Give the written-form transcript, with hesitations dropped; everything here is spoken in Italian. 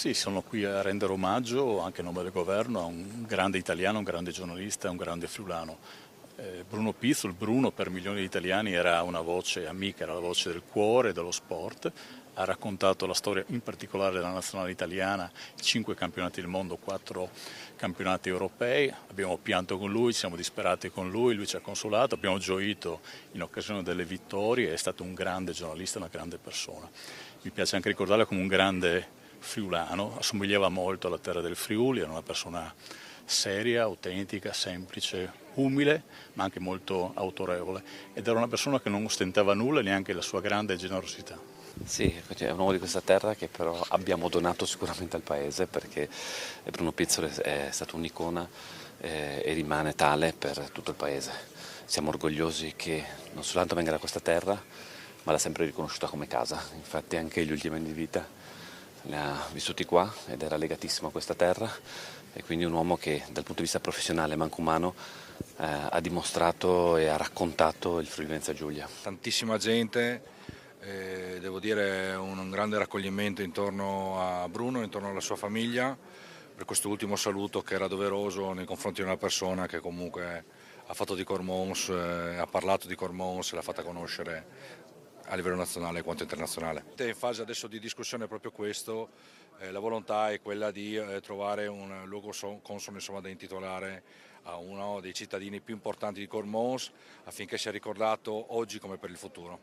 Sì, sono qui a rendere omaggio anche a nome del governo a un grande italiano, un grande giornalista, un grande friulano. Bruno Pizzol, Bruno per milioni di italiani era una voce amica, era la voce del cuore, dello sport, ha raccontato la storia in particolare della nazionale italiana, 5 campionati del mondo, 4 campionati europei, abbiamo pianto con lui, ci siamo disperati con lui ci ha consolato, abbiamo gioito in occasione delle vittorie, è stato un grande giornalista, una grande persona. Mi piace anche ricordarlo come un grande friulano, assomigliava molto alla terra del Friuli, era una persona seria, autentica, semplice, umile, ma anche molto autorevole ed era una persona che non ostentava nulla, neanche la sua grande generosità. Sì, è un uomo di questa terra che però abbiamo donato sicuramente al paese perché Bruno Pizzolo è stato un'icona e rimane tale per tutto il paese. Siamo orgogliosi che non soltanto venga da questa terra, ma l'ha sempre riconosciuta come casa. Infatti anche gli ultimi anni di vita li ha vissuti qua ed era legatissimo a questa terra e quindi un uomo che dal punto di vista professionale ma anche umano ha dimostrato e ha raccontato il Friuli Venezia Giulia. Tantissima gente, devo dire un grande raccoglimento intorno a Bruno, intorno alla sua famiglia, per questo ultimo saluto che era doveroso nei confronti di una persona che comunque ha fatto di Cormons, ha parlato di Cormons e l'ha fatta conoscere a livello nazionale quanto internazionale. È in fase adesso di discussione proprio questo, la volontà è quella di trovare un luogo consono da intitolare a uno dei cittadini più importanti di Cormons affinché sia ricordato oggi come per il futuro.